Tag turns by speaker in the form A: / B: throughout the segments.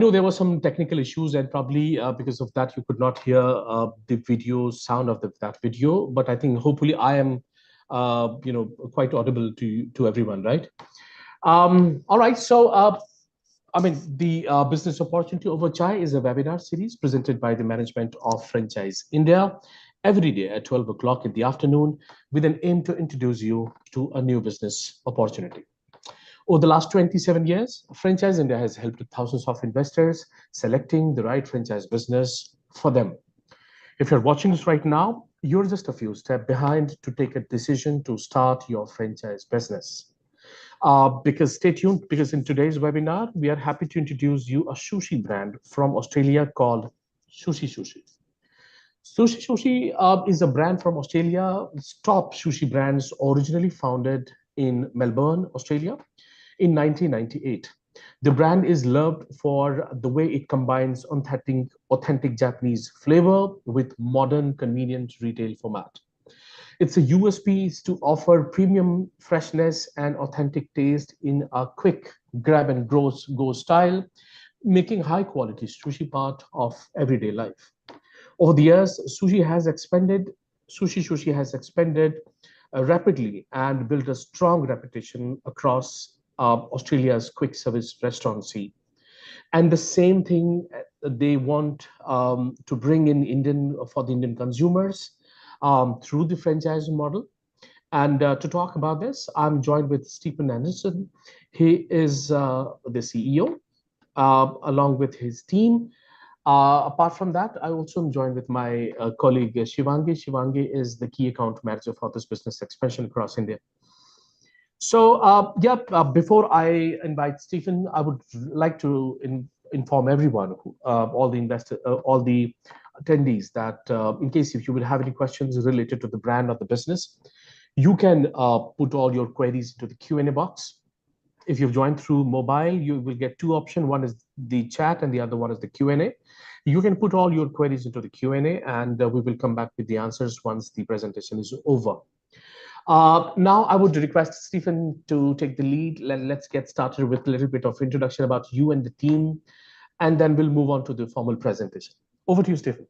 A: know there were some technical issues, and probably because of that, you could not hear the video sound of that video. But I think hopefully I am, quite audible to everyone, right? All right. The Business Opportunity Over Chai is a webinar series presented by the management of Franchise India every day at 12 o'clock in the afternoon with an aim to introduce you to a new business opportunity. Over the last 27 years, Franchise India has helped thousands of investors selecting the right franchise business for them. If you're watching this right now, you're just a few steps behind to take a decision to start your franchise business. Because stay tuned, because in today's webinar, we are happy to introduce you a sushi brand from Australia called Sushi. Sushi is a brand from Australia, top sushi brands originally founded in Melbourne, Australia in 1998. The brand is loved for the way it combines authentic Japanese flavor with modern, convenient retail format. Its a USP is to offer premium freshness and authentic taste in a quick grab and go style, making high quality sushi part of everyday life. Over the years, sushi has expanded rapidly and built a strong reputation across Australia's quick service restaurant scene. And the same thing they want to bring in Indian for the Indian consumers through the franchise model. And to talk about this, I'm joined with Stephen Anderson. He is the CEO, along with his team. Apart from that, I also am joined with my colleague Shivangi. Shivangi is the key account manager for this business expansion across India. Before I invite Stephen, I would like to inform everyone, all the attendees, that in case if you would have any questions related to the brand or the business, you can put all your queries into the Q&A box. If you've joined through mobile, you will get two options. One is the chat and the other one is the Q&A. You can put all your queries into the Q&A and we will come back with the answers once the presentation is over. Now, I would request Stephen to take the lead. Let's get started with a little bit of introduction about you and the team, and then we'll move on to the formal presentation. Over to you, Stephen.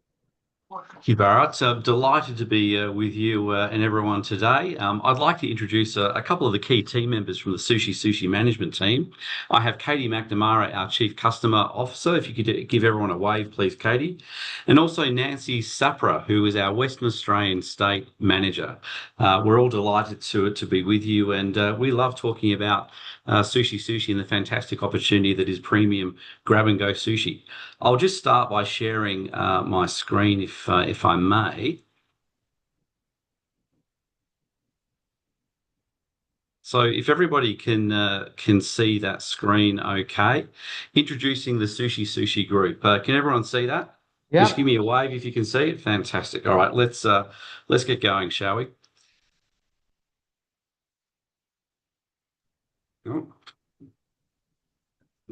B: Thank you, Bharat. Delighted to be with you and everyone today. I'd like to introduce a couple of the key team members from the Sushi management team. I have Katie McNamara, our Chief Customer Officer. If you could give everyone a wave, please, Katie. And also Nancy Sapra, who is our Western Australian State Manager. We're all delighted to be with you, and we love talking about Sushi and the fantastic opportunity that is premium grab-and-go sushi. I'll just start by sharing my screen, if I may. So if everybody can see that screen, okay. Introducing the Sushi Group. Can everyone see that?
A: Yeah.
B: Just give me a wave if you can see it. Fantastic. All right, let's get going, shall we? Oh.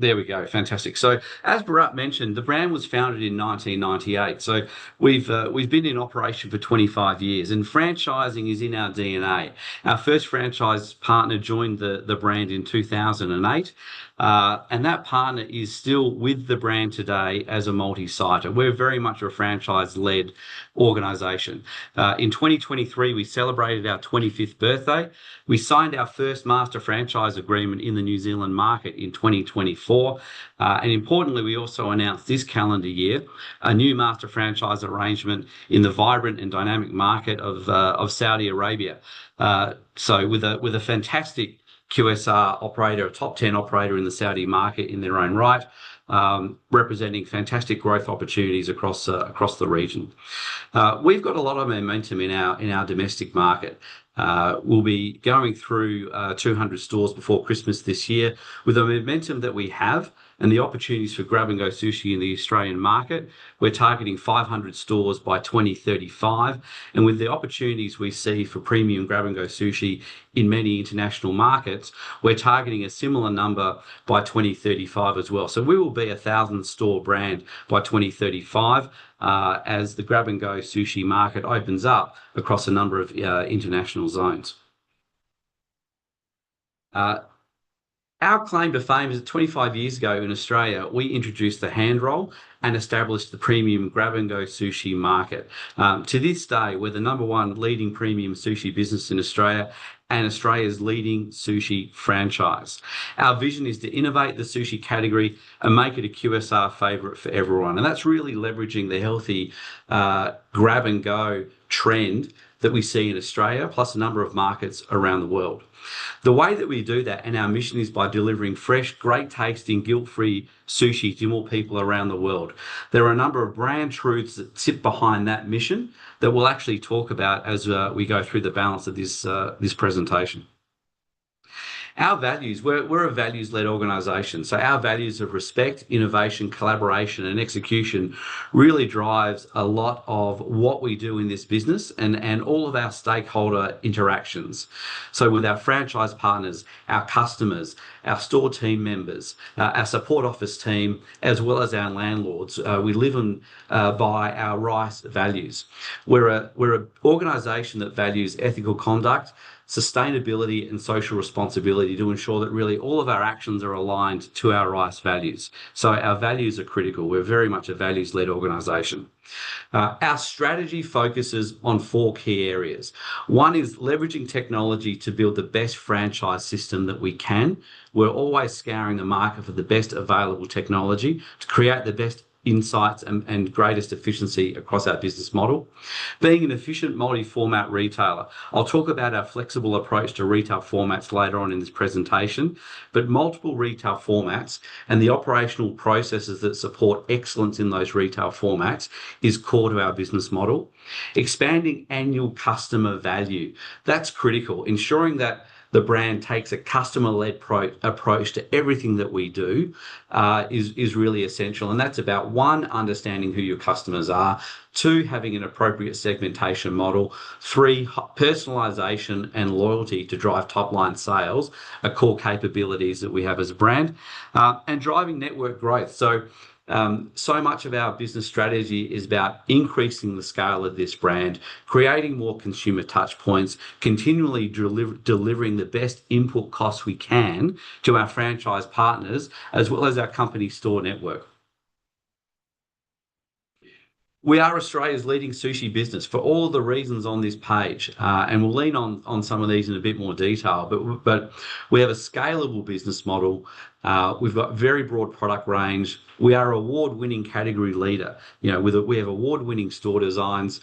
B: There we go. Fantastic. So, as Bharat mentioned, the brand was founded in 1998. So, we've been in operation for 25 years, and franchising is in our DNA. Our first franchise partner joined the brand in 2008. And that partner is still with the brand today as a multi-siter. We're very much a franchise-led organisation. In 2023, we celebrated our 25th birthday. We signed our first master franchise agreement in the New Zealand market in 2024. And importantly, we also announced this calendar year a new master franchise arrangement in the vibrant and dynamic market of Saudi Arabia. So with a fantastic QSR operator, a top 10 operator in the Saudi market in their own right, representing fantastic growth opportunities across the region. We've got a lot of momentum in our domestic market. We'll be going through 200 stores before Christmas this year. With the momentum that we have and the opportunities for grab-and-go sushi in the Australian market, we're targeting 500 stores by 2035. And with the opportunities we see for premium grab-and-go sushi in many international markets, we're targeting a similar number by 2035 as well. So we will be a 1,000-store brand by 2035 as the grab-and-go sushi market opens up across a number of international zones. Our claim to fame is that 25 years ago in Australia, we introduced the hand roll and established the premium grab and go sushi market. To this day, we're the number one leading premium sushi business in Australia and Australia's leading sushi franchise. Our vision is to innovate the sushi category and make it a QSR favourite for everyone. And that's really leveraging the healthy grab and go trend that we see in Australia, plus a number of markets around the world. The way that we do that, and our mission is by delivering fresh, great tasting, guilt-free sushi to more people around the world. There are a number of brand truths that sit behind that mission that we'll actually talk about as we go through the balance of this presentation. Our values, we're a values-led organisation. So our values of respect, innovation, collaboration and execution really drives a lot of what we do in this business and all of our stakeholder interactions. So with our franchise partners, our customers, our store team members, our support office team, as well as our landlords, we live by our RICE values. We're an organisation that values ethical conduct, sustainability and social responsibility to ensure that really all of our actions are aligned to our RICE values. So our values are critical. We're very much a values-led organisation. Our strategy focuses on 4 key areas. One is leveraging technology to build the best franchise system that we can. We're always scouring the market for the best available technology to create the best insights and greatest efficiency across our business model. Being an efficient multi-format retailer. I'll talk about our flexible approach to retail formats later on in this presentation, but multiple retail formats and the operational processes that support excellence in those retail formats is core to our business model. Expanding annual customer value. That's critical. Ensuring that the brand takes a customer-led approach to everything that we do is really essential. And that's about 1, understanding who your customers are, 2, having an appropriate segmentation model, 3, personalisation and loyalty to drive top-line sales are core capabilities that we have as a brand, and driving network growth. So much of our business strategy is about increasing the scale of this brand, creating more consumer touch points, continually delivering the best input costs we can to our franchise partners, as well as our company store network. We are Australia's leading sushi business for all of the reasons on this page, and we'll lean on some of these in a bit more detail, but we have a scalable business model. We've got very broad product range. We are award-winning category leader. We have award-winning store designs.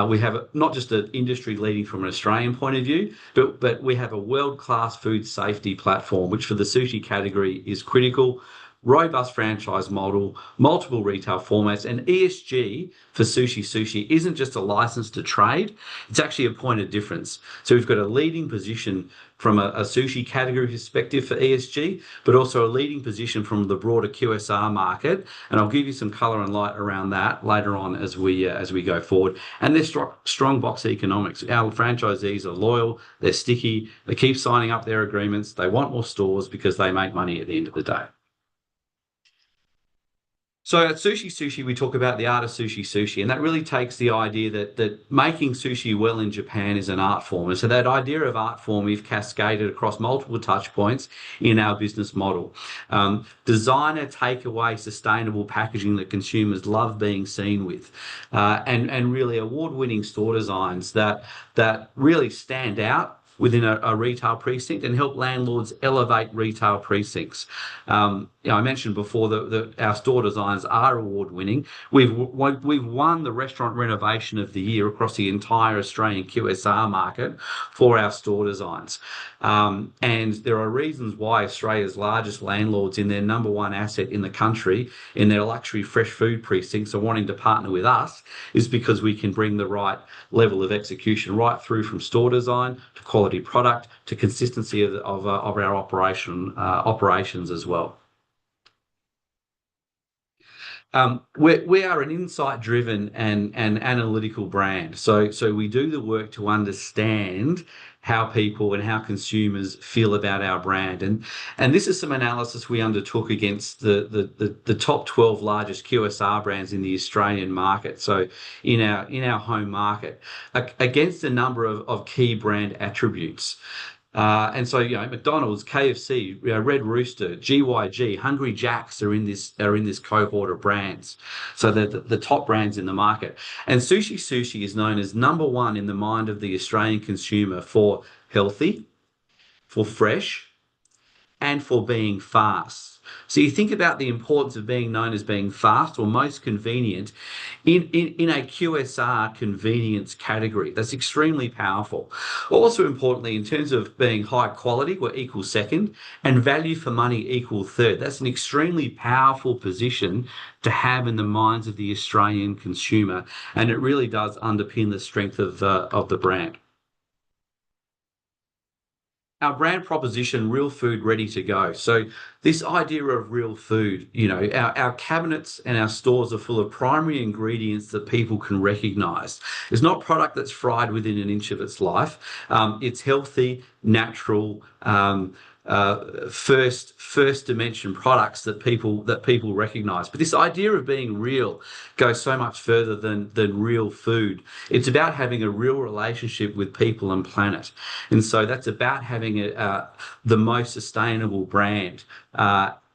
B: We have not just an industry leading from an Australian point of view, but we have a world-class food safety platform, which for the sushi category is critical. Robust franchise model, multiple retail formats, and ESG for Sushi isn't just a license to trade, it's actually a point of difference. So we've got a leading position from a sushi category perspective for ESG, but also a leading position from the broader QSR market. And I'll give you some colour and light around that later on as we go forward. And there's strong box economics. Our franchisees are loyal, they're sticky, they keep signing up their agreements, they want more stores because they make money at the end of the day. So at Sushi, we talk about the art of sushi, and that really takes the idea that making sushi well in Japan is an art form. And so that idea of art form we've cascaded across multiple touch points in our business model. Designer, takeaway, sustainable packaging that consumers love being seen with, and really award-winning store designs that really stand out within a retail precinct and help landlords elevate retail precincts. I mentioned before that our store designs are award-winning. We've won the Restaurant Renovation of the Year across the entire Australian QSR market for our store designs. And there are reasons why Australia's largest landlords in their number one asset in the country, in their luxury fresh food precincts, are wanting to partner with us, is because we can bring the right level of execution right through from store design to quality product to consistency of our operations as well. We are an insight-driven and analytical brand. So we do the work to understand how people and how consumers feel about our brand. And this is some analysis we undertook against the top 12 largest QSR brands in the Australian market. So in our home market, against a number of key brand attributes. And so, McDonald's, KFC, Red Rooster, GYG, Hungry Jacks are in this cohort of brands. So they're the top brands in the market. And Sushi is known as number one in the mind of the Australian consumer for healthy, for fresh, and for being fast. So you think about the importance of being known as being fast or most convenient in a QSR convenience category. That's extremely powerful. Also importantly, in terms of being high quality, we're equal second, and value for money equal third. That's an extremely powerful position to have in the minds of the Australian consumer, and it really does underpin the strength of the brand. Our brand proposition, real food ready to go. So this idea of real food, our cabinets and our stores are full of primary ingredients that people can recognize. It's not product that's fried within an inch of its life. It's healthy, natural, first dimension products that people recognize. But this idea of being real goes so much further than real food. It's about having a real relationship with people and planet, and so that's about having the most sustainable brand.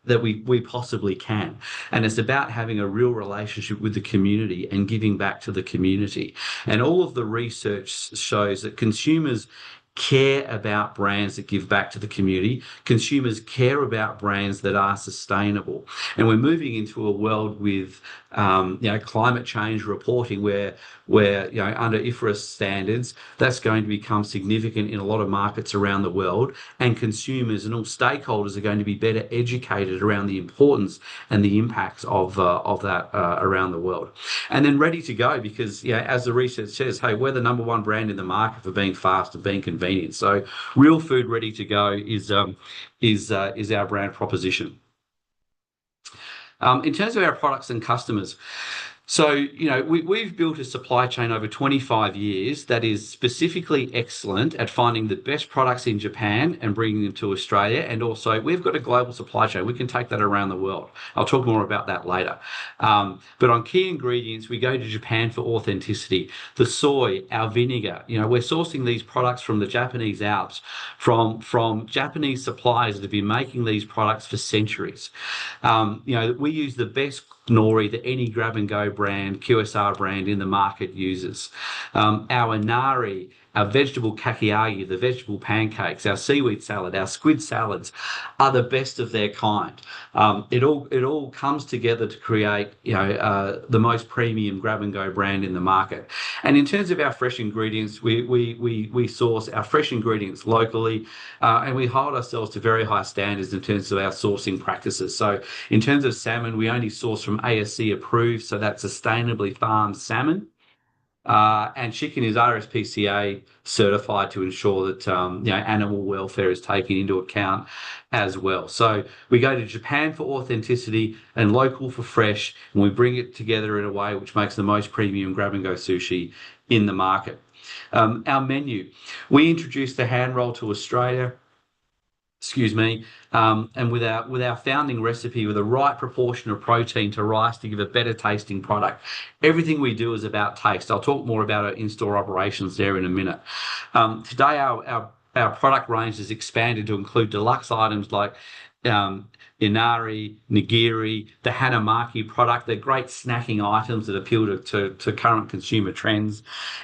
B: That we possibly can. And it's about having a real relationship with the community and giving back to the community. And all of the research shows that consumers care about brands that give back to the community. Consumers care about brands that are sustainable. And we're moving into a world with climate change reporting where under IFRS standards, that's going to become significant in a lot of markets around the world, and consumers and all stakeholders are going to be better educated around the importance and the impacts of that around the world. And then ready to go, because as the research says, hey, we're the number one brand in the market for being fast and being convenient. So real food ready to go is our brand proposition. In terms of our products and customers, so, we've built a supply chain over 25 years that is specifically excellent at finding the best products in Japan and bringing them to Australia. And also, we've got a global supply chain. We can take that around the world. I'll talk more about that later. But on key ingredients, we go to Japan for authenticity. The soy, our vinegar, we're sourcing these products from the Japanese Alps, from Japanese suppliers that have been making these products for centuries. We use the best nori that any grab and go brand, QSR brand in the market uses. Our inari, our vegetable kakiagi, the vegetable pancakes, our seaweed salad, our squid salads are the best of their kind. It all comes together to create the most premium grab and go brand in the market. And in terms of our fresh ingredients, we source our fresh ingredients locally, and we hold ourselves to very high standards in terms of our sourcing practices. So in terms of salmon, we only source from ASC approved, so that's sustainably farmed salmon. And chicken is RSPCA certified to ensure that animal welfare is taken into account as well. So we go to Japan for authenticity and local for fresh, and we bring it together in a way which makes the most premium grab and go sushi in the market. Our menu, we introduced the hand roll to Australia. Excuse me, and with our founding recipe, with the right proportion of protein to rice to give a better tasting product. Everything we do is about taste. I'll talk more about our in-store operations there in a minute. Today, our product range is expanded to include deluxe items like inari, nigiri, the hanamaki product. They're great snacking items that appeal to current consumer trends.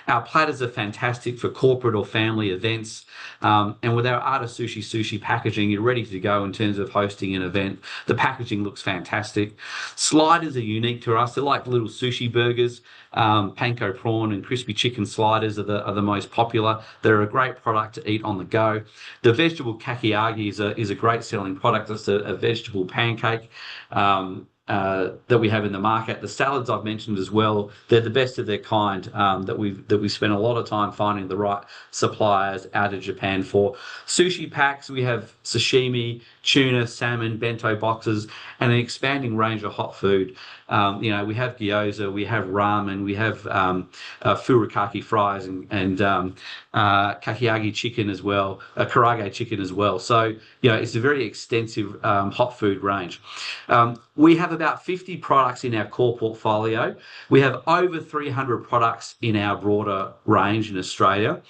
B: Our platters are fantastic for corporate or family events. And with our Art of Sushi packaging, you're ready to go in terms of hosting an event. The packaging looks fantastic. Sliders are unique to us. They're like little sushi burgers. Panko prawn and crispy chicken sliders are the most popular. They're a great product to eat on the go. The vegetable kakiagi is a great selling product. It's a vegetable pancake that we have in the market. The salads I've mentioned as well, they're the best of their kind that we've spent a lot of time finding the right suppliers out of Japan for. Sushi packs, we have sashimi, tuna, salmon, bento boxes, and an expanding range of hot food. We have gyoza, we have ramen, we have furikake fries and kakiagi chicken as well, karage chicken as well. So, it's a very extensive hot food range. We have about 50 products in our core portfolio. We have over 300 products in our broader range in Australia.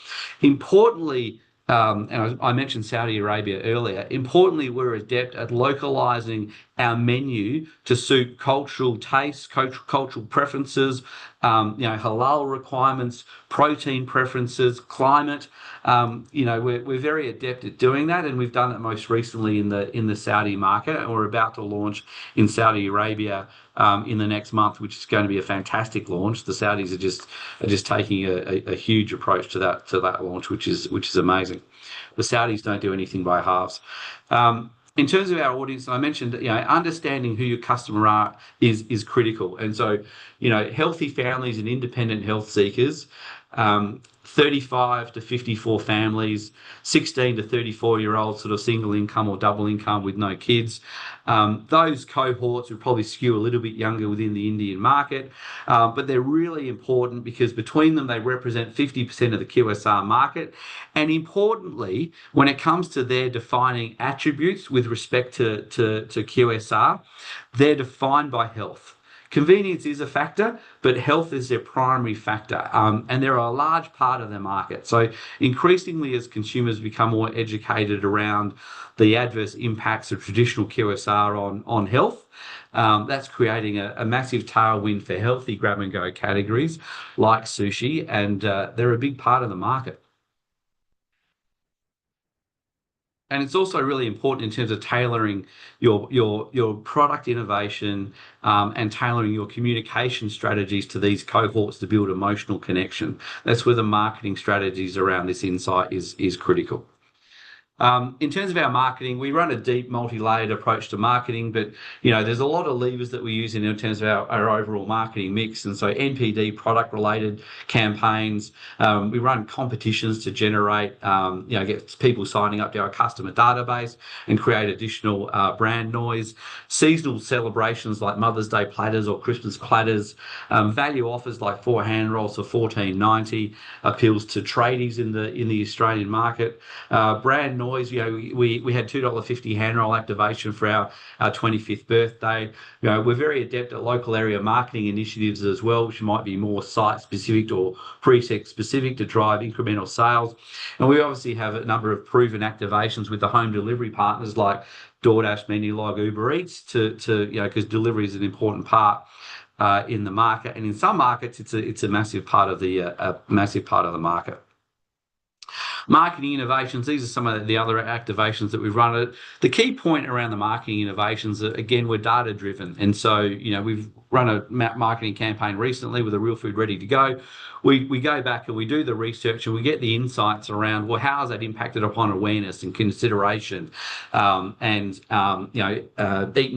B: Importantly, and I mentioned Saudi Arabia earlier. Importantly, we're adept at localizing our menu to suit cultural tastes, cultural preferences, halal requirements, protein preferences, climate. We're very adept at doing that, and we've done it most recently in the Saudi market, and we're about to launch in Saudi Arabia in the next month, which is going to be a fantastic launch. The Saudis are just taking a huge approach to that launch, which is amazing. The Saudis don't do anything by halves. In terms of our audience, I mentioned, understanding who your customer are is critical. And so, healthy families and independent health seekers, 35 to 54 families, 16 to 34-year-olds, sort of single income or double income with no kids. Those cohorts would probably skew a little bit younger within the Indian market, but they're really important because between them, they represent 50% of the QSR market. And importantly, when it comes to their defining attributes with respect to QSR, they're defined by health. Convenience is a factor, but health is their primary factor, and they're a large part of their market. So increasingly, as consumers become more educated around the adverse impacts of traditional QSR on health, that's creating a massive tailwind for healthy grab-and-go categories like sushi, and they're a big part of the market. And it's also really important in terms of tailoring your product innovation and tailoring your communication strategies to these cohorts to build emotional connection. That's where the marketing strategies around this insight is critical. In terms of our marketing, we run a deep multi-layered approach to marketing, but there's a lot of levers that we use in terms of our overall marketing mix. And so NPD, product related campaigns, we run competitions to generate, get people signing up to our customer database and create additional brand noise. Seasonal celebrations like Mother's Day platters or Christmas platters, value offers like 4 hand rolls for $14.90 appeals to tradies in the Australian market. Brand noise, we had $2.50 hand roll activation for our 25th birthday. We're very adept at local area marketing initiatives as well, which might be more site specific or precinct specific to drive incremental sales. And we obviously have a number of proven activations with the home delivery partners like DoorDash, Menulog, Uber Eats because delivery is an important part in the market, and in some markets it's a massive part of the market. Marketing innovations, these are some of the other activations that we've run. The key point around the marketing innovations, again, we're data driven. And so, we've run a marketing campaign recently with a real food ready to go. We go back and we do the research and we get the insights around, well, how has that impacted upon awareness and consideration eaten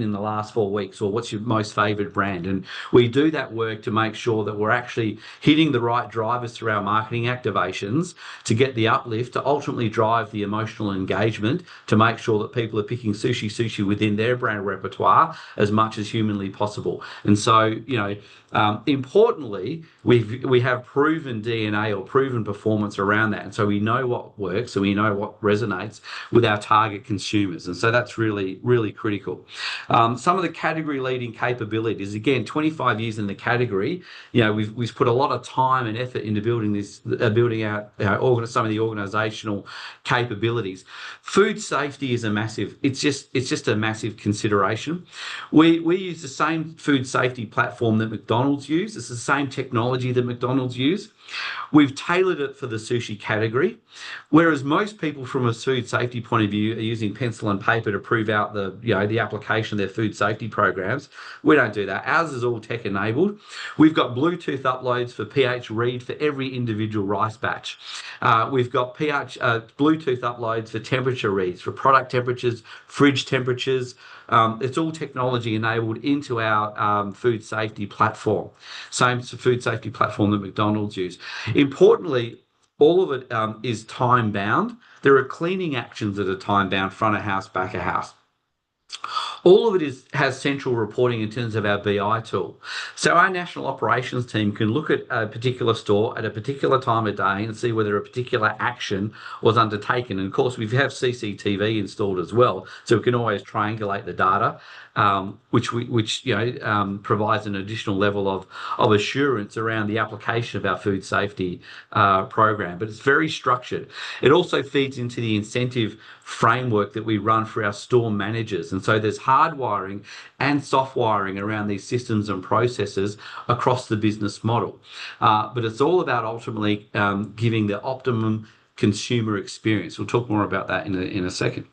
B: in the last 4 weeks, or what's your most favored brand? And we do that work to make sure that we're actually hitting the right drivers through our marketing activations to get the uplift, to ultimately drive the emotional engagement, to make sure that people are picking sushi within their brand repertoire as much as humanly possible. And so, importantly, we have proven DNA or proven performance around that. And so we know what works and we know what resonates with our target consumers. And so that's really, really critical. Some of the category leading capabilities, again, 25 years in the category, we've put a lot of time and effort into building out some of the organizational capabilities. Food safety is it's just a massive consideration. We use the same food safety platform that McDonald's use. It's the same technology that McDonald's use. We've tailored it for the sushi category, whereas most people from a food safety point of view are using pencil and paper to prove out the application of their food safety programs. We don't do that. Ours is all tech enabled. We've got Bluetooth uploads for pH read for every individual rice batch. We've got Bluetooth uploads for temperature reads, for product temperatures, fridge temperatures. It's all technology enabled into our food safety platform. Same food safety platform that McDonald's use. Importantly, all of it is time bound. There are cleaning actions that are time bound, front of house, back of house. All of it has central reporting in terms of our BI tool. So our national operations team can look at a particular store at a particular time of day and see whether a particular action was undertaken. And of course, we have CCTV installed as well, so we can always triangulate the data, which provides an additional level of assurance around the application of our food safety program. But it's very structured. It also feeds into the incentive framework that we run for our store managers. And so there's hardwiring and soft wiring around these systems and processes across the business model. But it's all about ultimately giving the optimum consumer experience. We'll talk more about that in a second.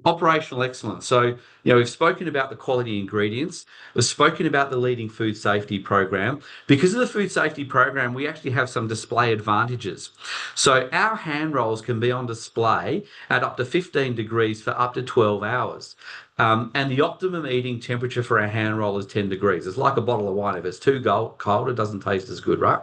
B: Operational excellence. So, we've spoken about the quality ingredients. We've spoken about the leading food safety program. Because of the food safety program, we actually have some display advantages. So our hand rolls can be on display at up to 15 degrees for up to 12 hours. And the optimum eating temperature for our hand roll is 10 degrees. It's like a bottle of wine. If it's too cold, it doesn't taste as good, right?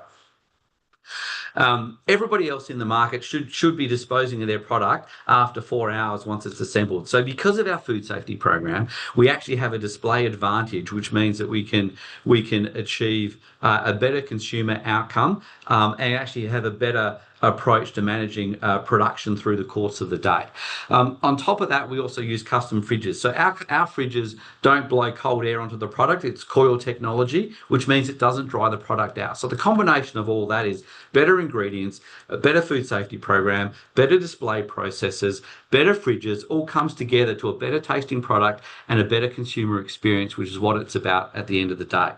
B: Everybody else in the market should be disposing of their product after 4 hours once it's assembled. So because of our food safety program, we actually have a display advantage, which means that we can achieve a better consumer outcome and actually have a better approach to managing production through the course of the day. On top of that, we also use custom fridges. So our fridges don't blow cold air onto the product. It's coil technology, which means it doesn't dry the product out. So the combination of all that is better ingredients, a better food safety program, better display processes, better fridges, all comes together to a better tasting product and a better consumer experience, which is what it's about at the end of the day.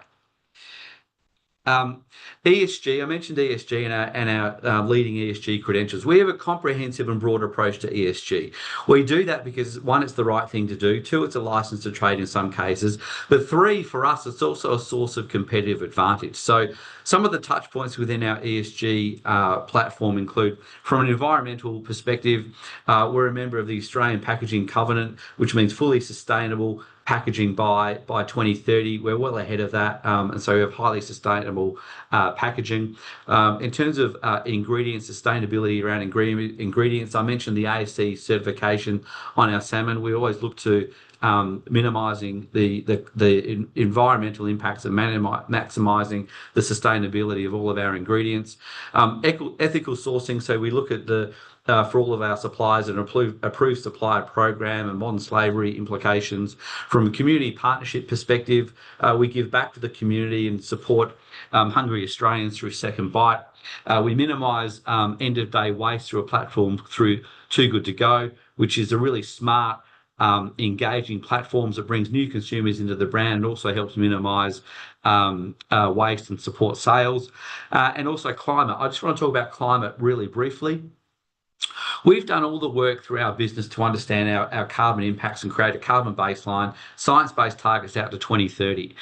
B: ESG, I mentioned ESG and our leading ESG credentials. We have a comprehensive and broad approach to ESG. We do that because, one, it's the right thing to do. Two, it's a license to trade in some cases. But three, for us, it's also a source of competitive advantage. So some of the touch points within our ESG platform include, from an environmental perspective, we're a member of the Australian Packaging Covenant, which means fully sustainable packaging by 2030. We're well ahead of that, and so we have highly sustainable packaging. In terms of ingredients, sustainability around ingredients, I mentioned the ASC certification on our salmon. We always look to minimising the environmental impacts and maximising the sustainability of all of our ingredients. Ethical sourcing, so we look at for all of our suppliers, an approved supplier program and modern slavery implications. From a community partnership perspective, we give back to the community and support hungry Australians through Second Bite. We minimise end-of-day waste through a platform through Too Good To Go, which is a really smart, engaging platforms that brings new consumers into the brand and also helps minimise waste and support sales. And also climate. I just want to talk about climate really briefly. We've done all the work through our business to understand our carbon impacts and create a carbon baseline, science-based targets out to 2030.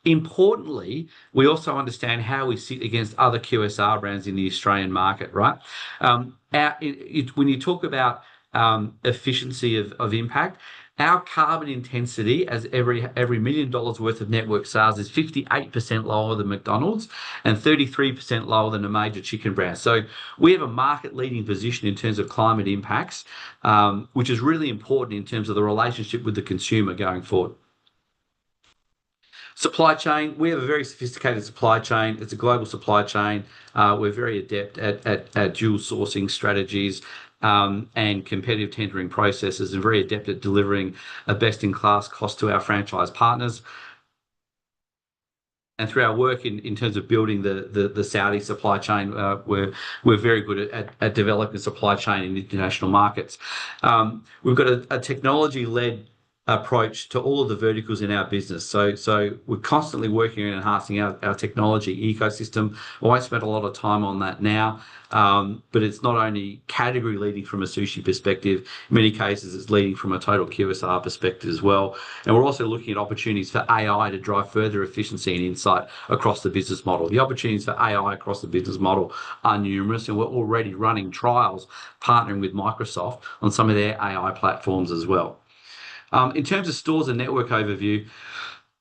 B: Importantly, we also understand how we sit against other QSR brands in the Australian market, right? When you talk about efficiency of impact, our carbon intensity as every $1 million worth of network sales is 58% lower than McDonald's and 33% lower than a major chicken brand. So we have a market leading position in terms of climate impacts, which is really important in terms of the relationship with the consumer going forward. Supply chain, we have a very sophisticated supply chain. It's a global supply chain. We're very adept at dual sourcing strategies and competitive tendering processes, and very adept at delivering a best-in-class cost to our franchise partners. And through our work in terms of building the Saudi supply chain, we're very good at developing a supply chain in international markets. We've got a technology-led approach to all of the verticals in our business. So we're constantly working on enhancing our technology ecosystem. I won't spend a lot of time on that now, but it's not only category leading from a sushi perspective, in many cases it's leading from a total QSR perspective as well. And we're also looking at opportunities for AI to drive further efficiency and insight across the business model. The opportunities for AI across the business model are numerous, and we're already running trials partnering with Microsoft on some of their AI platforms as well. In terms of stores and network overview,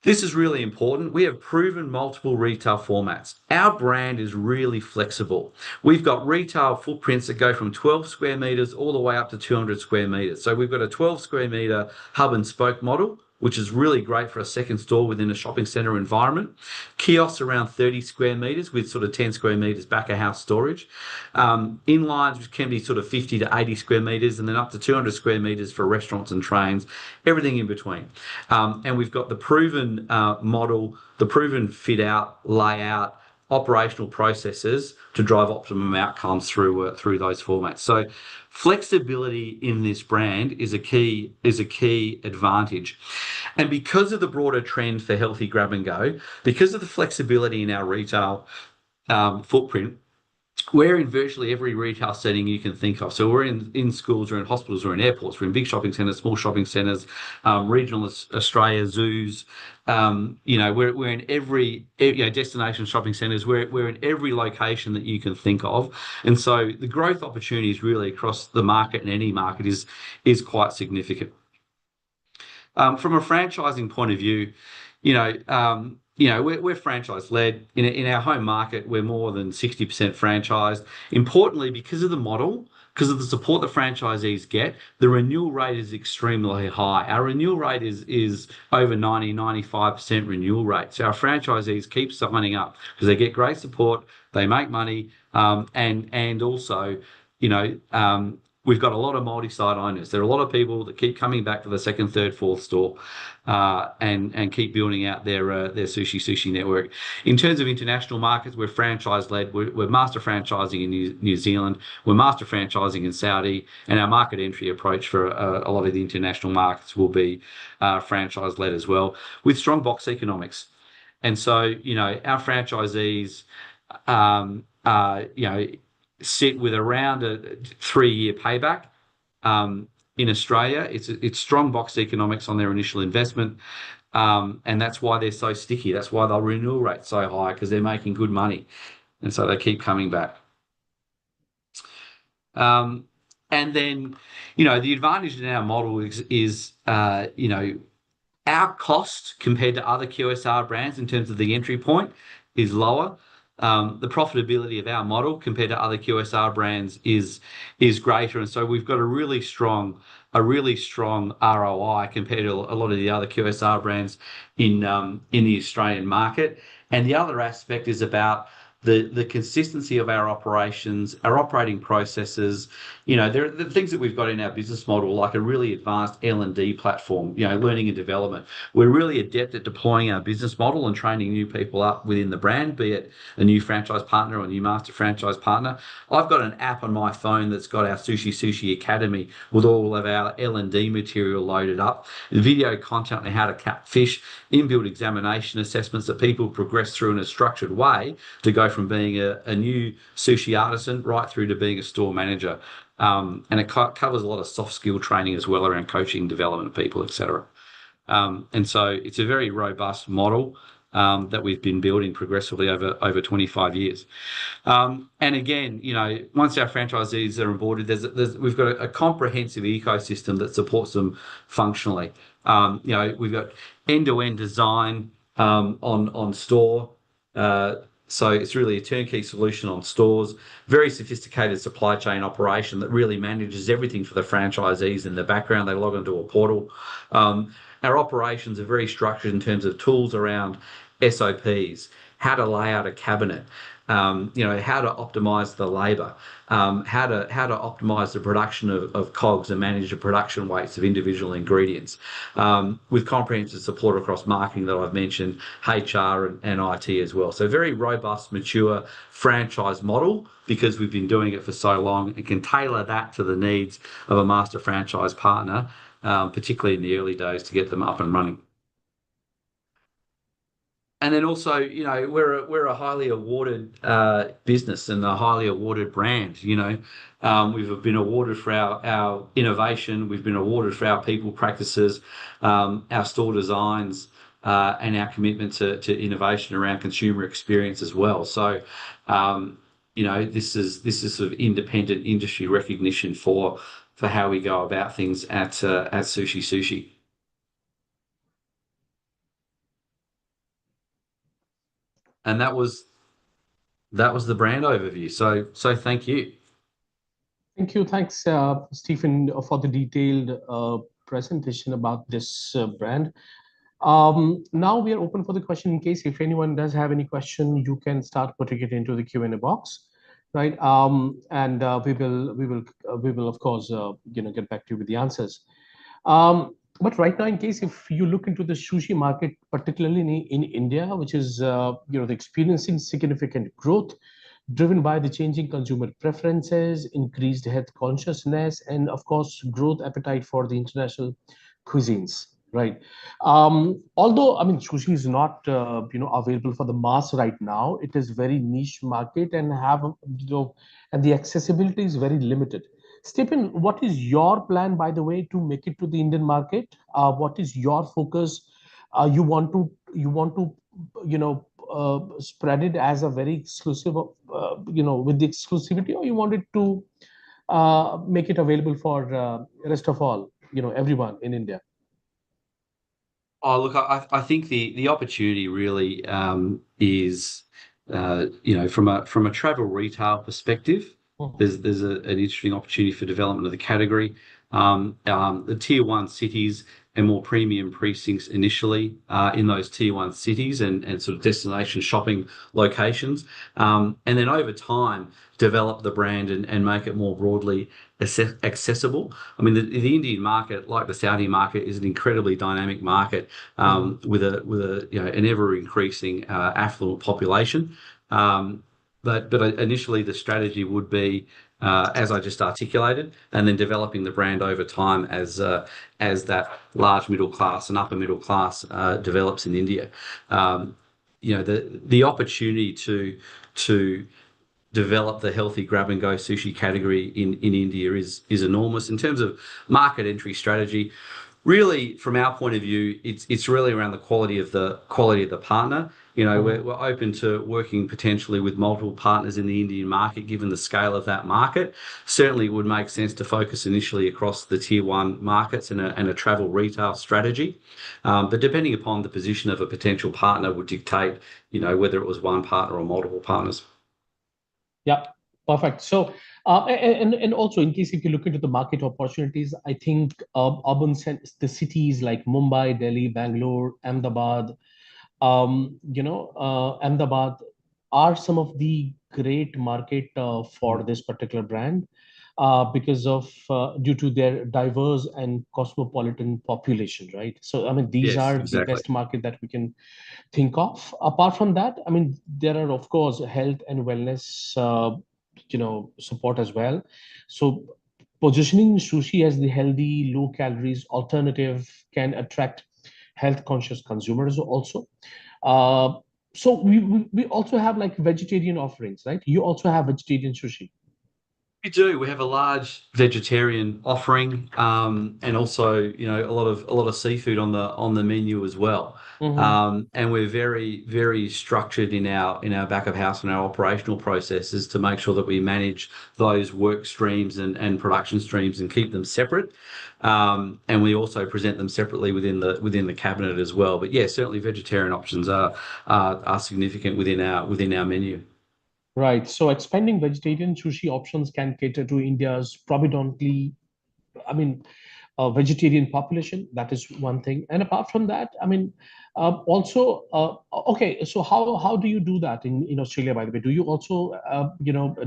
B: This is really important. We have proven multiple retail formats. Our brand is really flexible. We've got retail footprints that go from 12 square meters all the way up to 200 square meters. So we've got a 12 square meter hub and spoke model, which is really great for a second store within a shopping center environment. Kiosks around 30 square meters with sort of 10 square meters back of house storage. Inlines, which can be sort of 50 to 80 square meters, and then up to 200 square meters for restaurants and trains, everything in between. And we've got the proven model, the proven fit out, layout, operational processes to drive optimum outcomes through those formats. So flexibility in this brand is a key advantage. And because of the broader trend for healthy grab and go, because of the flexibility in our retail footprint, we're in virtually every retail setting you can think of. So we're in schools, we're in hospitals, we're in airports, we're in big shopping centres, small shopping centres, regional Australia, zoos. We're in every destination shopping centres. We're in every location that you can think of, and so the growth opportunities really across the market and any market is quite significant. From a franchising point of view, we're franchise led. In our home market, we're more than 60% franchised. Importantly, because of the model, because of the support the franchisees get, the renewal rate is extremely high. Our renewal rate is over 95% renewal rate. So our franchisees keep signing up because they get great support, they make money, and also, we've got a lot of multi-site owners. There are a lot of people that keep coming back for the second, third, fourth store, and keep building out their sushi network. In terms of international markets, we're franchise led. We're master franchising in New Zealand. We're master franchising in Saudi, and our market entry approach for a lot of the international markets will be franchise led as well, with strong box economics. And so, our franchisees, sit with around a 3-year payback. In Australia, it's strong box economics on their initial investment, and that's why they're so sticky. That's why their renewal rate's so high, because they're making good money, and so they keep coming back. And then, the advantage in our model is our cost compared to other QSR brands in terms of the entry point is lower. The profitability of our model compared to other QSR brands is greater, and so we've got a really strong ROI compared to a lot of the other QSR brands in the Australian market. And the other aspect is about the consistency of our operations, our operating processes. There are the things that we've got in our business model, like a really advanced L&D platform, learning and development. We're really adept at deploying our business model and training new people up within the brand, be it a new franchise partner or a new master franchise partner. I've got an app on my phone that's got our Sushi Academy with all of our L&D material loaded up, video content on how to catfish, inbuilt examination assessments that people progress through in a structured way to go from being a new sushi artisan right through to being a store manager. And it covers a lot of soft skill training as well around coaching, development of people, etc. And so it's a very robust model that we've been building progressively over 25 years. And again, once our franchisees are onboarded, we've got a comprehensive ecosystem that supports them functionally. We've got end-to-end design on store. So it's really a turnkey solution on stores, very sophisticated supply chain operation that really manages everything for the franchisees in the background. They log into a portal. Our operations are very structured in terms of tools around SOPs, how to lay out a cabinet, how to optimize the labor, how to optimize the production of cogs and manage the production weights of individual ingredients, with comprehensive support across marketing that I've mentioned, HR and IT as well. So very robust, mature franchise model, because we've been doing it for so long and can tailor that to the needs of a master franchise partner, particularly in the early days, to get them up and running. And then also, we're a highly awarded business and a highly awarded brand. We've been awarded for our innovation. We've been awarded for our people practices, our store designs, and our commitment to innovation around consumer experience as well. So, this is sort of independent industry recognition for how we go about things at Sushi. and that was the brand overview. So thank you.
A: Thank you. Thanks, Stephen, for the detailed presentation about this brand. Now we are open for the question. In case if anyone does have any question, you can start putting it into the Q&A box, right? And we will of course get back to you with the answers. But right now, in case if you look into the sushi market, particularly in India, which is experiencing significant growth, driven by the changing consumer preferences, increased health consciousness, and of course, growth appetite for the international cuisines. Right. Although I mean, sushi is not available for the mass right now. It is very niche market and and the accessibility is very limited. Stephen, what is your plan, by the way, to make it to the Indian market? What is your focus? You want to spread it as a very exclusive, with the exclusivity, or you want it to make it available for rest of all, everyone in India?
B: Oh, look, I think the opportunity really is, from a travel retail perspective,
A: Mhm.
B: there's an interesting opportunity for development of the category. The tier one cities and more premium precincts initially in those tier one cities and sort of destination shopping locations, and then over time develop the brand and make it more broadly accessible. I mean, the Indian market, like the Saudi market, is an incredibly dynamic market
A: Mhm.
B: with an ever increasing affluent population. But initially the strategy would be, as I just articulated, and then developing the brand over time as that large middle class and upper middle class develops in India. Um, the opportunity to develop the healthy grab and go sushi category in India is enormous. In terms of market entry strategy, really from our point of view, it's really around the quality of the partner.
A: Mhm.
B: We're open to working potentially with multiple partners in the Indian market, given the scale of that market. Certainly, it would make sense to focus initially across the tier one markets and a travel retail strategy. But depending upon the position of a potential partner would dictate, whether it was one partner or multiple partners.
A: Yeah, perfect. So, and also in case if you look into the market opportunities, I think the cities like Mumbai, Delhi, Bangalore, Ahmedabad, Ahmedabad are some of the great market for this particular brand because of due to their diverse and cosmopolitan population, right? So, I mean, these
B: Yes,
A: are the
B: exactly.
A: best market that we can think of. Apart from that, I mean, there are of course health and wellness, support as well. So positioning sushi as the healthy, low calories alternative can attract health conscious consumers also. Uh, so we also have like vegetarian offerings, right? You also have vegetarian sushi.
B: We do. We have a large vegetarian offering, and also, a lot of seafood on the menu as well.
A: Hmm.
B: And we're very, very structured in our back of house and our operational processes to make sure that we manage those work streams and production streams and keep them separate. And we also present them separately within the cabinet as well. But yeah, certainly vegetarian options are significant within our menu.
A: Right. So expanding vegetarian sushi options can cater to India's predominantly, I mean, vegetarian population. That is one thing. And apart from that, I mean, also, okay. So how do you do that in Australia? By the way, do you also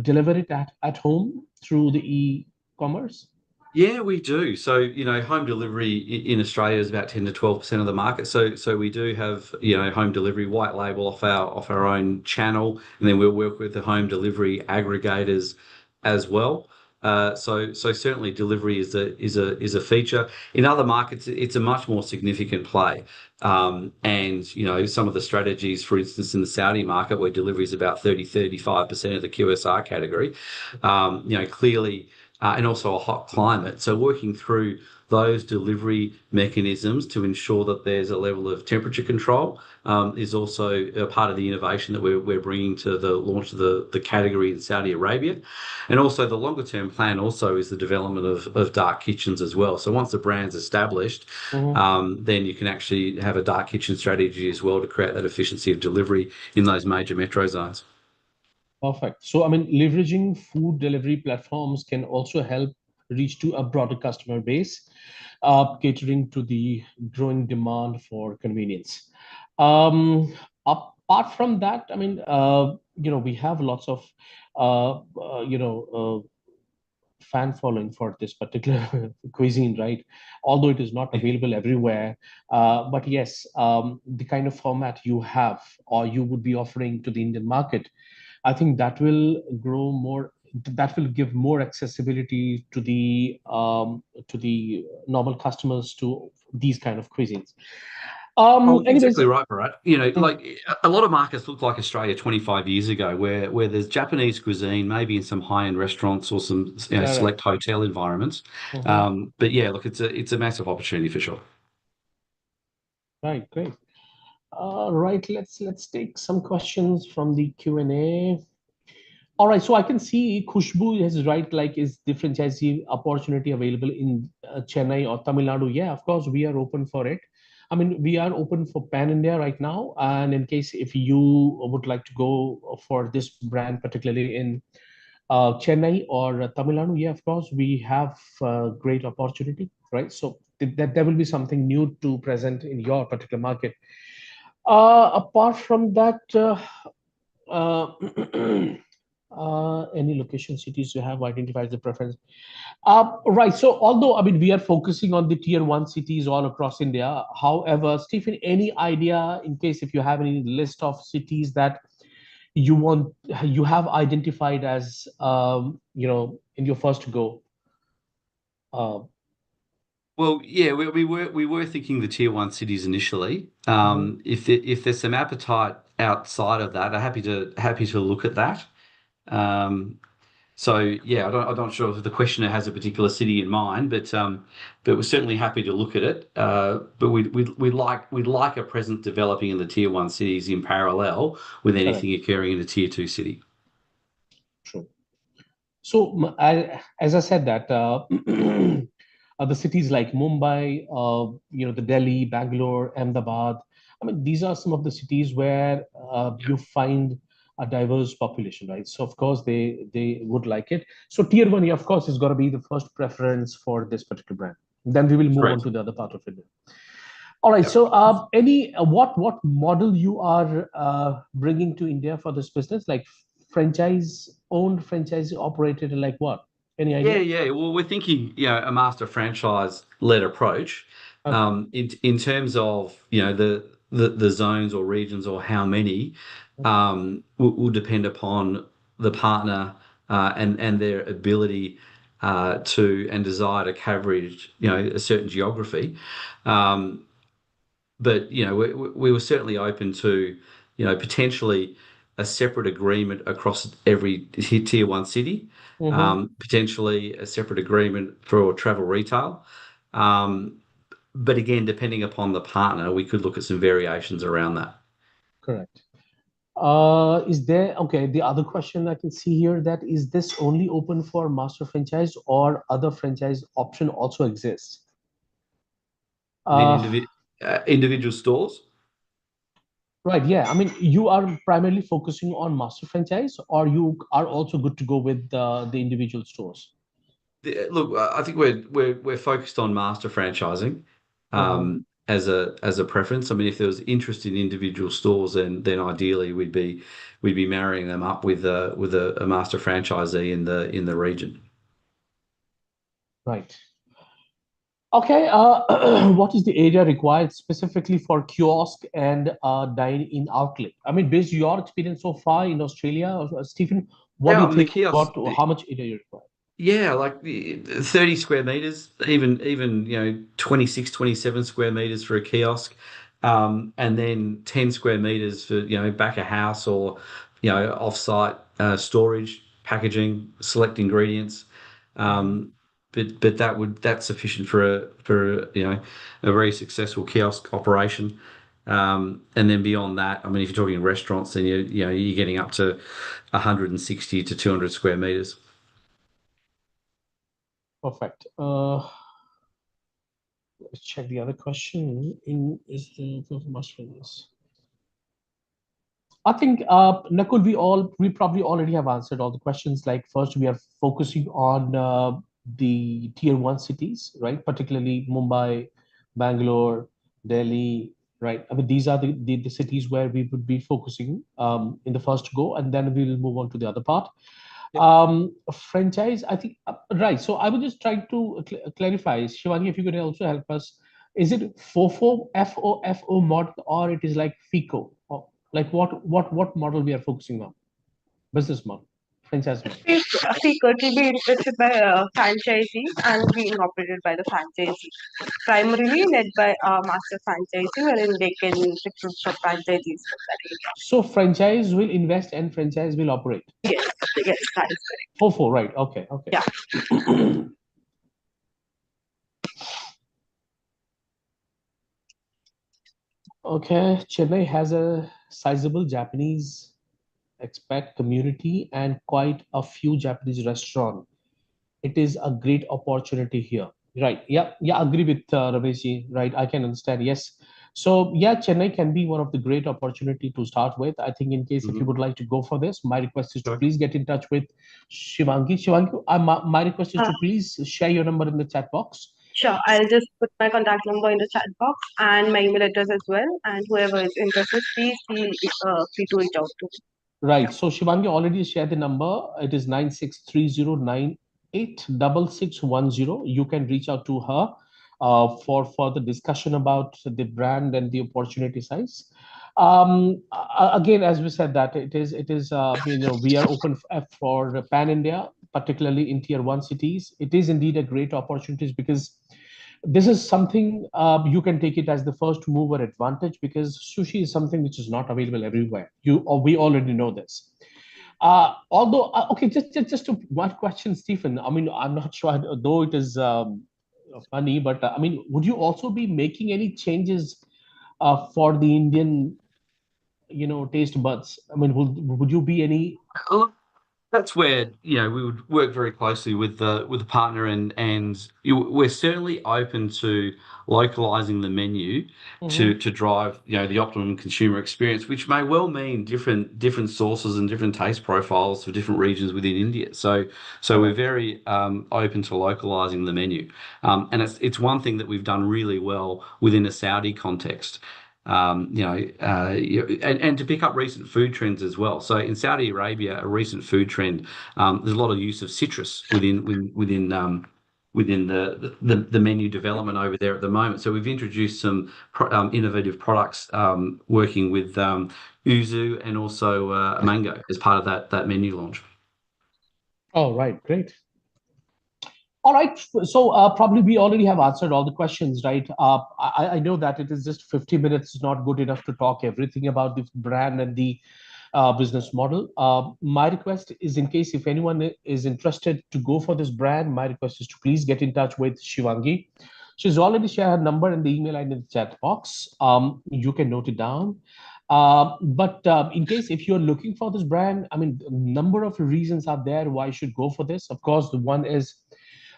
A: deliver it at home through the e-commerce?
B: Yeah, we do. So, home delivery in Australia is about 10 to 12% of the market. So we do have, home delivery white label off our own channel, and then we'll work with the home delivery aggregators as well. So certainly delivery is a feature. In other markets, it's a much more significant play. And some of the strategies, for instance, in the Saudi market, where delivery is about 35% of the QSR category, clearly, and also a hot climate. So working through those delivery mechanisms to ensure that there's a level of temperature control is also a part of the innovation that we're bringing to the launch of the category in Saudi Arabia. And also the longer term plan also is the development of dark kitchens as well. So once the brand's established,
A: Mhm.
B: then you can actually have a dark kitchen strategy as well to create that efficiency of delivery in those major metro zones.
A: Perfect. So, I mean, leveraging food delivery platforms can also help reach to a broader customer base, catering to the growing demand for convenience. Um, Apart from that, I mean, we have lots of, fan following for this particular cuisine, right? Although it is not available everywhere, but yes, the kind of format you have or you would be offering to the Indian market, I think that will grow more. That will give more accessibility to the normal customers to these kind of cuisines.
B: Oh,
A: Anyways,
B: exactly right, Bharat. You know,
A: mm,
B: like a lot of markets look like Australia 25 years ago, where there's Japanese cuisine, maybe in some high-end restaurants or some
A: correct.
B: select hotel environments.
A: Mhm.
B: But yeah, look, it's a massive opportunity for sure.
A: Right, great. Right, let's take some questions from the Q&A. All right, so I can see Khushbu is right, like, is the franchisee opportunity available in Chennai or Tamil Nadu? Yeah, of course, we are open for it. I mean, we are open for Pan India right now. And in case if you would like to go for this brand, particularly in Chennai or Tamil Nadu, yeah, of course, we have great opportunity, right? So that there will be something new to present in your particular market. Apart from that, uh, any location cities you have identified the preference? Right. So although I mean we are focusing on the tier one cities all across India, however, Stephen, any idea in case if you have any list of cities that you have identified as in your first go? Uh,
B: Well, yeah, we were thinking the tier one cities initially.
A: mhm.
B: If there's some appetite outside of that, I'm happy to look at that. Um, So yeah, I'm not sure if the questioner has a particular city in mind, but we're certainly happy to look at it. But we'd like a presence developing in the tier one cities in parallel with
A: Correct.
B: anything occurring in the tier two city.
A: True. So, as I said that the cities like Mumbai, the Delhi, Bangalore, Ahmedabad. I mean, these are some of the cities where
B: Yeah,
A: you find a diverse population, right? So, of course, they would like it. So, tier one, yeah, of course, is going to be the first preference for this particular brand. Then we will move on
B: correct.
A: to the other part of India. All right.
B: Yep.
A: So, any what model you are bringing to India for this business? Like franchise owned, franchise operated, like what? Any
B: Yeah,
A: idea?
B: yeah. Well, we're thinking, a master franchise-led approach.
A: Okay.
B: In terms of, the zones or regions or how many, will depend upon the partner and their ability to and desire to coverage, a certain geography. Um, but we were certainly open to potentially a separate agreement across every tier one city,
A: Mm-hmm.
B: potentially a separate agreement for travel retail. Um, but again, depending upon the partner, we could look at some variations around that.
A: Correct. Is there okay? The other question I can see here, that is this only open for master franchise or other franchise option also exists?
B: And then
A: Uh,
B: individual stores.
A: right. Yeah. I mean, you are primarily focusing on master franchise, or you are also good to go with the individual stores?
B: Look, I think we're focused on master franchising
A: Mhm.
B: as a preference. I mean, if there was interest in individual stores, then ideally we'd be marrying them up with a master franchisee in the region.
A: Right. Okay. What is the area required specifically for kiosk and dine-in outlet? I mean, based on your experience so far in Australia, Stephen, what
B: Yeah,
A: do
B: I
A: you
B: mean the
A: think?
B: kiosks.
A: How much area you require?
B: Yeah, like the 30 square meters, even 26, 27 square meters for a kiosk, and then 10 square meters for back a house or off-site storage, packaging, select ingredients,
A: Mhm.
B: um, but that's sufficient for a very successful kiosk operation. And then beyond that, I mean, if you're talking restaurants, then you're getting up to 160 to 200 square meters.
A: Perfect. Let's check the other question. In is the must this? I think, Nakul, we probably already have answered all the questions. Like first, we are focusing on the tier one cities, right? Particularly Mumbai, Bangalore, Delhi, right? I mean, these are the cities where we would be focusing in the first go, and then we'll move on to the other part. Franchise, I think, right. So I was just trying to clarify, Shivani, if you could also help us. Is it FOFO, FOFO model, or it is like FICO? Or like what model we are focusing on? Business model, franchise model.
C: Secret will be invested by franchisee and being operated by the franchisee. Primarily led by master franchisee, wherein they can recruit for franchisees for that area.
A: So franchise will invest and franchise will operate.
C: Yes, yes, that is correct.
A: FOFO, right? Okay, okay.
C: Yeah.
A: Okay, Chennai has a sizable Japanese expat community and quite a few Japanese restaurants. It is a great opportunity here. Right. Yeah. Yeah. Agree with Rameshji. Right. I can understand. Yes. So yeah, Chennai can be one of the great opportunity to start with. I think in case if you
B: Mhm.
A: would like to go for this, my request is to
B: Sure.
A: please get in touch with Shivangi. Shivangi, my request is
C: Uh,
A: to please share your number in the chat box.
C: sure, I'll just put my contact number in the chat box and my email address as well. And whoever is interested, please feel free to reach out to me.
A: Right. So Shivangi already shared the number. It is 9630986610. You can reach out to her for further discussion about the brand and the opportunity size. Again, as we said that we are open for pan India, particularly in tier one cities. It is indeed a great opportunity because this is something you can take it as the first mover advantage because sushi is something which is not available everywhere. We already know this. Although, okay, just one question, Stephen. I mean, I'm not sure, though it is funny, but I mean, would you also be making any changes for the Indian, taste buds? I mean, would you be any?
B: Look, that's where we would work very closely with the partner, and we're certainly open to localizing the menu
A: Mhm.
B: to drive the optimum consumer experience, which may well mean different sauces and different taste profiles for different regions within India. So we're
A: Correct.
B: very open to localizing the menu, and it's one thing that we've done really well within a Saudi context. And to pick up recent food trends as well. So in Saudi Arabia, a recent food trend, there's a lot of use of citrus within the menu development over there at the moment. So we've introduced some innovative products working with yuzu and also mango as part of that menu launch.
A: Oh, right, great. All right. So probably we already have answered all the questions, right? I know that it is just 50 minutes is not good enough to talk everything about the brand and the business model. My request is in case if anyone is interested to go for this brand, my request is to please get in touch with Shivangi. She's already shared her number in the email and in the chat box. You can note it down. But in case if you're looking for this brand, I mean, a number of reasons are there why you should go for this. Of course, the one is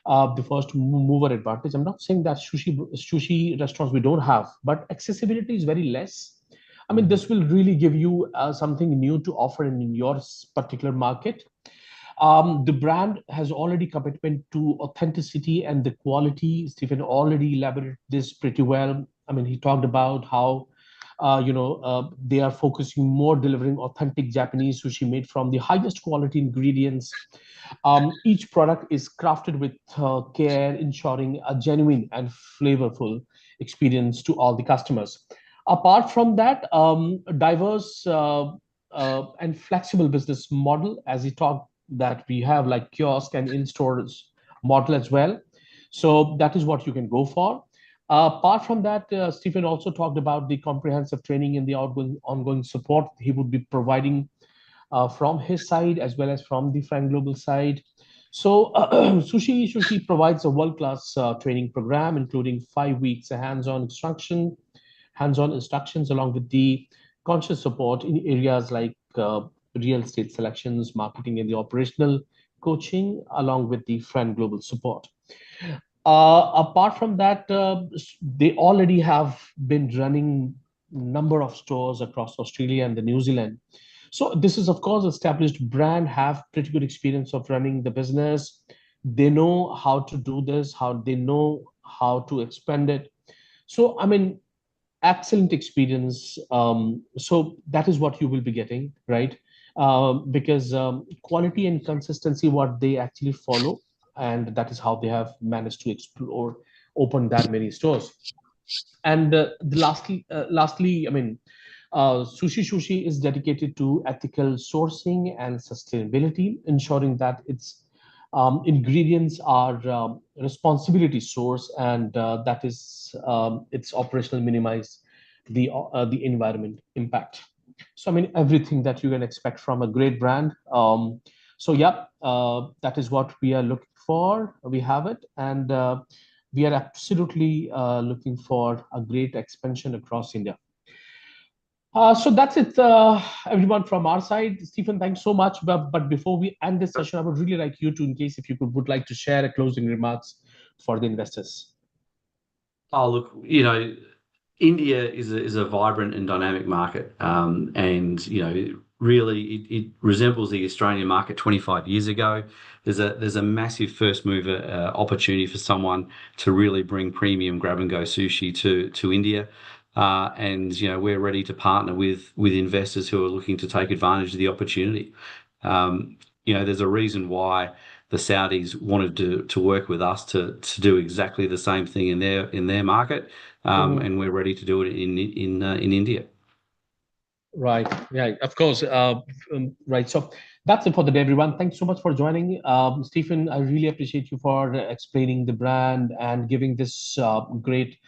A: the first mover advantage. I'm not saying that sushi restaurants we don't have, but accessibility is very less. I mean, this will really give you something new to offer in your particular market. The brand has already commitment to authenticity and the quality. Stephen already elaborated this pretty well. I mean, he talked about how they are focusing more delivering authentic Japanese sushi made from the highest quality ingredients. Each product is crafted with care, ensuring a genuine and flavorful experience to all the customers. Apart from that, diverse and flexible business model, as he talked, that we have like kiosk and in-stores model as well. So that is what you can go for. Apart from that, Stephen also talked about the comprehensive training and the ongoing support he would be providing from his side as well as from the Frank Global side. So, Sushi provides a world-class training program, including 5 weeks of hands-on instructions, along with the conscious support in areas like real estate selections, marketing, and the operational coaching, along with the friend global support. Apart from that, they already have been running number of stores across Australia and the New Zealand. So this is, of course, established brand, have pretty good experience of running the business. They know how to do this, how they know how to expand it. So, I mean, excellent experience. So that is what you will be getting, right? Because quality and consistency, what they actually follow, and that is how they have managed to explore, open that many stores. And lastly, I mean, Sushi is dedicated to ethical sourcing and sustainability, ensuring that its ingredients are responsibility source, and that is its operational minimize the environment impact. So I mean, everything that you can expect from a great brand. So yeah, that is what we are looking for. We have it, and we are absolutely looking for a great expansion across India. So that's it, everyone from our side. Stephen, thanks so much. But before we end this session, I would really like you to, in case if you would like to share a closing remarks for the investors.
B: Oh, look, India is a vibrant and dynamic market, and really it resembles the Australian market 25 years ago. There's a massive first mover opportunity for someone to really bring premium grab and go sushi to India, and we're ready to partner with investors who are looking to take advantage of the opportunity. There's a reason why the Saudis wanted to work with us to do exactly the same thing in their market,
A: Mhm.
B: and we're ready to do it in India.
A: Right. Yeah, of course. Right. So that's it for the day, everyone. Thanks so much for joining. Stephen, I really appreciate you for explaining the brand and giving this great,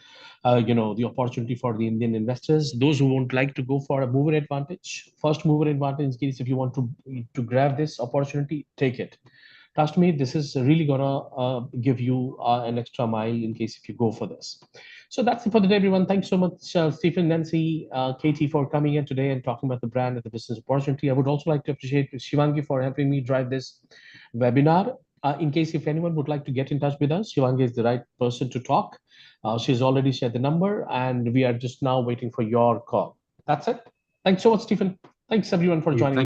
A: the opportunity for the Indian investors. Those who won't like to go for a mover advantage, first mover advantage, in case if you want to grab this opportunity, take it. Trust me, this is really gonna give you an extra mile in case if you go for this. So that's it for the day, everyone. Thanks so much, Stephen, Nancy, Katie, for coming in today and talking about the brand and the business opportunity. I would also like to appreciate Shivangi for helping me drive this webinar. In case if anyone would like to get in touch with us, Shivangi is the right person to talk. She's already shared the number, and we are just now waiting for your call. That's it. Thanks so much, Stephen. Thanks everyone for
B: Yeah,
A: joining.